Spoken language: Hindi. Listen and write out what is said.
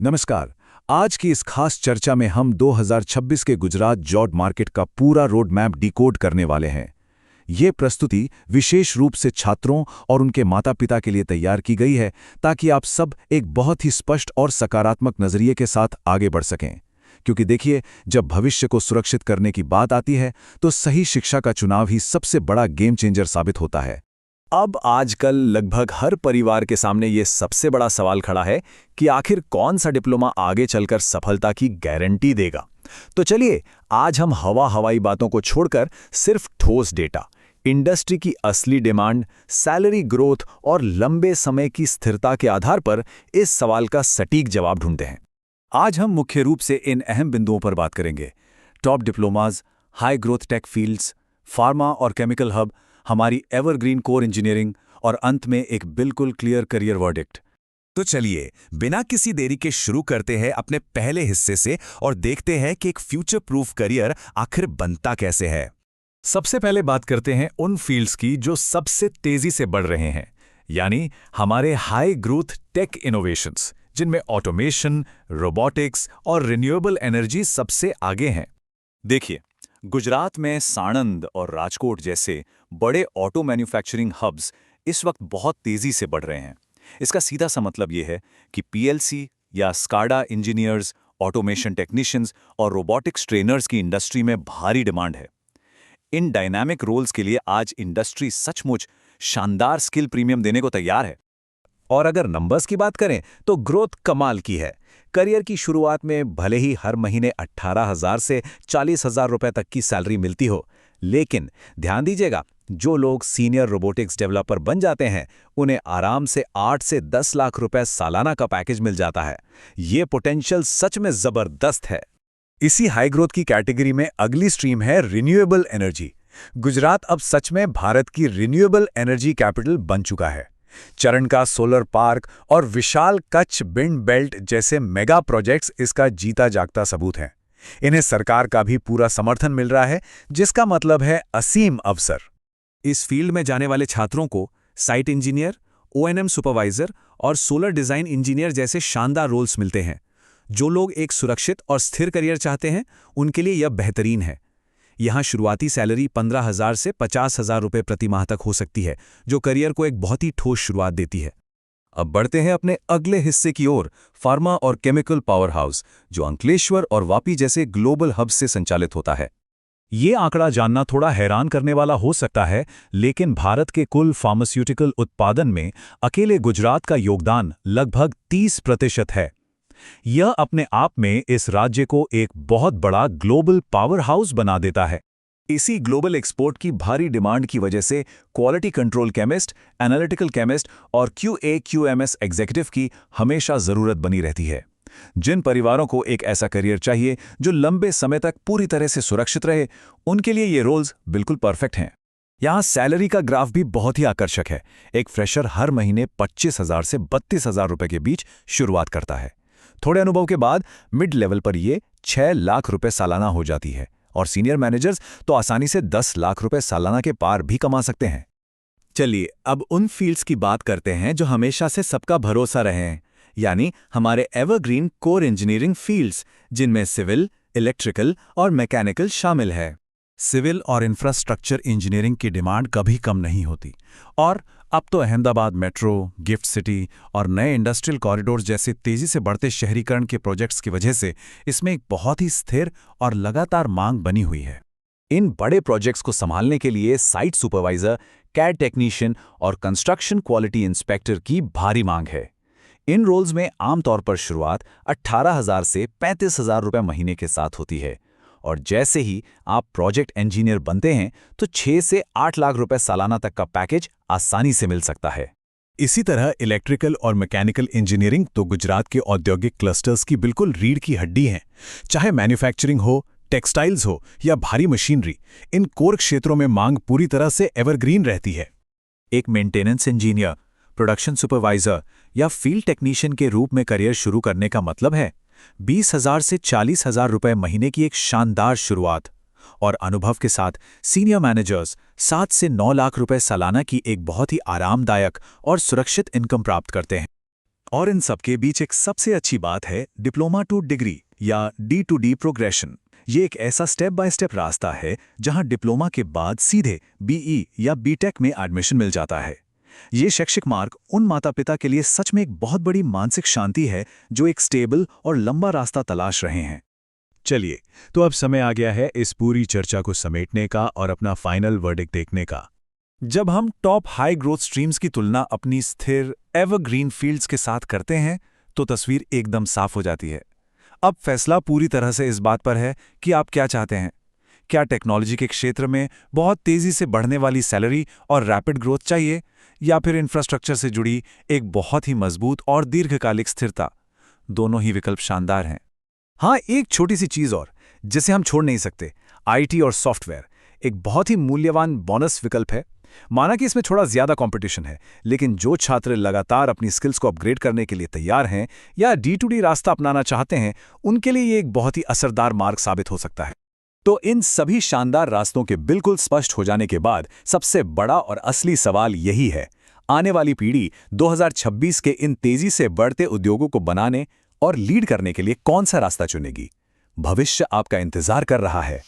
नमस्कार। आज की इस खास चर्चा में हम 2026 के गुजरात जॉब मार्केट का पूरा रोड मैप डिकोड करने वाले हैं। ये प्रस्तुति विशेष रूप से छात्रों और उनके माता-पिता के लिए तैयार की गई है ताकि आप सब एक बहुत ही स्पष्ट और सकारात्मक नजरिए के साथ आगे बढ़ सकें। क्योंकि देखिए, जब भविष्य को सुरक्षित करने की बात आती है तो सही शिक्षा का चुनाव ही सबसे बड़ा गेम चेंजर साबित होता है। अब आजकल लगभग हर परिवार के सामने ये सबसे बड़ा सवाल खड़ा है कि आखिर कौन सा डिप्लोमा आगे चलकर सफलता की गारंटी देगा। तो चलिए, आज हम हवाई बातों को छोड़कर सिर्फ ठोस डेटा, इंडस्ट्री की असली डिमांड, सैलरी ग्रोथ और लंबे समय की स्थिरता के आधार पर इस सवाल का सटीक जवाब ढूंढते हैं। आज हम मुख्य रूप से इन अहम बिंदुओं पर बात करेंगे: top diplomas, high growth tech fields, pharma और केमिकल हब, हमारी एवरग्रीन कोर इंजीनियरिंग और अंत में एक बिल्कुल क्लियर करियर वर्डिक्ट। तो चलिए, बिना किसी देरी के शुरू करते हैं अपने पहले हिस्से से और देखते हैं कि एक फ्यूचर प्रूफ करियर आखिर बनता कैसे है। सबसे पहले बात करते हैं उन फील्ड्स की जो सबसे तेजी से बढ़ रहे हैं, यानी हमारे हाई ग्रोथ टेक इनोवेशंस, जिनमें ऑटोमेशन, रोबोटिक्स और रिन्यूएबल एनर्जी सबसे आगे हैं। देखिए, गुजरात में साणंद और राजकोट जैसे बड़े ऑटो मैन्युफैक्चरिंग हब्स इस वक्त बहुत तेजी से बढ़ रहे हैं। इसका सीधा सा मतलब ये है कि पीएलसी या स्काडा इंजीनियर्स, ऑटोमेशन टेक्नीशियंस और रोबोटिक्स ट्रेनर्स की इंडस्ट्री में भारी डिमांड है। इन डायनामिक रोल्स के लिए आज इंडस्ट्री सचमुच शानदार स्किल प्रीमियम देने को तैयार है। और अगर नंबर्स की बात करें तो ग्रोथ कमाल की है। करियर की शुरुआत में भले ही हर महीने 18,000 से 40,000 रुपए तक की सैलरी मिलती हो, लेकिन ध्यान दीजिएगा, जो लोग सीनियर रोबोटिक्स डेवलपर बन जाते हैं उन्हें आराम से 8 से 10 लाख रुपए सालाना का पैकेज मिल जाता है। ये पोटेंशियल सच में जबरदस्त है। इसी हाई ग्रोथ की कैटेगरी में अगली स्ट्रीम है रिन्यूएबल एनर्जी। गुजरात अब सच में भारत की रिन्यूएबल एनर्जी कैपिटल बन चुका है। चरण का सोलर पार्क और विशाल कच्छ विंड बेल्ट जैसे मेगा प्रोजेक्ट्स इसका जीता जागता सबूत हैं। इन्हें सरकार का भी पूरा समर्थन मिल रहा है, जिसका मतलब है असीम अवसर। इस फील्ड में जाने वाले छात्रों को साइट इंजीनियर, ओएनएम सुपरवाइजर और सोलर डिजाइन इंजीनियर जैसे शानदार रोल्स मिलते हैं। जो लोग एक सुरक्षित और स्थिर करियर चाहते हैं, उनके लिए यह बेहतरीन है। यहाँ शुरुआती सैलरी 15,000 से 50,000 रुपये प्रति माह तक हो सकती है, जो करियर को एक बहुत ही ठोस शुरुआत देती है। अब बढ़ते हैं अपने अगले हिस्से की ओर, फार्मा और केमिकल पावर हाउस, जो अंकलेश्वर और वापी जैसे ग्लोबल हब से संचालित होता है। ये आंकड़ा जानना थोड़ा हैरान करने वाला हो सकता है, लेकिन भारत के कुल फार्मास्यूटिकल उत्पादन में अकेले गुजरात का योगदान लगभग 30% है। यह अपने आप में इस राज्य को एक बहुत बड़ा ग्लोबल पावर हाउस बना देता है। इसी ग्लोबल एक्सपोर्ट की भारी डिमांड की वजह से quality control chemist, analytical chemist और QA/QMS एग्जीक्यूटिव की हमेशा ज़रूरत बनी रहती है। जिन परिवारों को एक ऐसा करियर चाहिए जो लंबे समय तक पूरी तरह से सुरक्षित रहे, उनके लिए ये रोल्स बिल्कुल परफेक्ट हैं। यहाँ सैलरी का ग्राफ भी बहुत ही आकर्षक है। एक फ्रेशर हर महीने 25,000 से 32,000 रुपये के बीच शुरुआत करता है। थोड़े अनुभव के बाद मिड लेवल पर ये 6 लाख रुपए सालाना हो जाती है, और सीनियर मैनेजर्स तो आसानी से 10 लाख रुपए सालाना के पार भी कमा सकते हैं। चलिए, अब उन फील्ड्स की बात करते हैं जो हमेशा से सबका भरोसा रहे हैं, यानी हमारे एवरग्रीन कोर इंजीनियरिंग फील्ड्स, जिनमें सिविल, इलेक्ट्रिकल और मैकेनिकल शामिल है। सिविल और इंफ्रास्ट्रक्चर इंजीनियरिंग की डिमांड कभी कम नहीं होती, और अब तो अहमदाबाद मेट्रो, गिफ्ट सिटी और नए इंडस्ट्रियल कॉरिडोर्स जैसे तेजी से बढ़ते शहरीकरण के प्रोजेक्ट्स की वजह से इसमें एक बहुत ही स्थिर और लगातार मांग बनी हुई है। इन बड़े प्रोजेक्ट्स को संभालने के लिए साइट सुपरवाइजर, कैड टेक्नीशियन और कंस्ट्रक्शन क्वालिटी इंस्पेक्टर की भारी मांग है। इन रोल्स में आमतौर पर शुरुआत 18,000 से 35,000 रुपये महीने के साथ होती है, और जैसे ही आप प्रोजेक्ट इंजीनियर बनते हैं तो 6 से 8 लाख रुपए सालाना तक का पैकेज आसानी से मिल सकता है। इसी तरह इलेक्ट्रिकल और मैकेनिकल इंजीनियरिंग तो गुजरात के औद्योगिक क्लस्टर्स की बिल्कुल रीढ़ की हड्डी हैं। चाहे मैन्युफैक्चरिंग हो, टेक्सटाइल्स हो या भारी मशीनरी, इन कोर क्षेत्रों में मांग पूरी तरह से एवरग्रीन रहती है। एक मेंटेनेंस इंजीनियर, प्रोडक्शन सुपरवाइजर या फील्ड टेक्नीशियन के रूप में करियर शुरू करने का मतलब है 20,000 से 40,000 रुपये महीने की एक शानदार शुरुआत, और अनुभव के साथ सीनियर मैनेजर्स 7 से 9 लाख रुपए सालाना की एक बहुत ही आरामदायक और सुरक्षित इनकम प्राप्त करते हैं। और इन सब के बीच एक सबसे अच्छी बात है डिप्लोमा टू डिग्री या D2D प्रोग्रेशन। ये एक ऐसा स्टेप बाय स्टेप रास्ता है जहां डिप्लोमा के बाद सीधे BE या BTech में एडमिशन मिल जाता है। ये शैक्षिक मार्ग उन माता पिता के लिए सच में एक बहुत बड़ी मानसिक शांति है जो एक स्टेबल और लंबा रास्ता तलाश रहे हैं। चलिए, तो अब समय आ गया है इस पूरी चर्चा को समेटने का और अपना फाइनल वर्डिक्ट देखने का। जब हम टॉप हाई ग्रोथ स्ट्रीम्स की तुलना अपनी स्थिर एवरग्रीन फील्ड्स के साथ करते हैं तो तस्वीर एकदम साफ हो जाती है। अब फैसला पूरी तरह से इस बात पर है कि आप क्या चाहते हैं। क्या टेक्नोलॉजी के क्षेत्र में बहुत तेजी से बढ़ने वाली सैलरी और रैपिड ग्रोथ चाहिए, या फिर इंफ्रास्ट्रक्चर से जुड़ी एक बहुत ही मजबूत और दीर्घकालिक स्थिरता? दोनों ही विकल्प शानदार हैं। हाँ, एक छोटी सी चीज़ और जिसे हम छोड़ नहीं सकते, IT और सॉफ्टवेयर एक बहुत ही मूल्यवान बोनस विकल्प है। माना कि इसमें थोड़ा ज़्यादा कंपटीशन है, लेकिन जो छात्र लगातार अपनी स्किल्स को अपग्रेड करने के लिए तैयार हैं या D2D रास्ता अपनाना चाहते हैं, उनके लिए ये एक बहुत ही असरदार मार्ग साबित हो सकता है। तो इन सभी शानदार रास्तों के बिल्कुल स्पष्ट हो जाने के बाद सबसे बड़ा और असली सवाल यही है, आने वाली पीढ़ी 2026 के इन तेजी से बढ़ते उद्योगों को बनाने और लीड करने के लिए कौन सा रास्ता चुनेगी? भविष्य आपका इंतजार कर रहा है।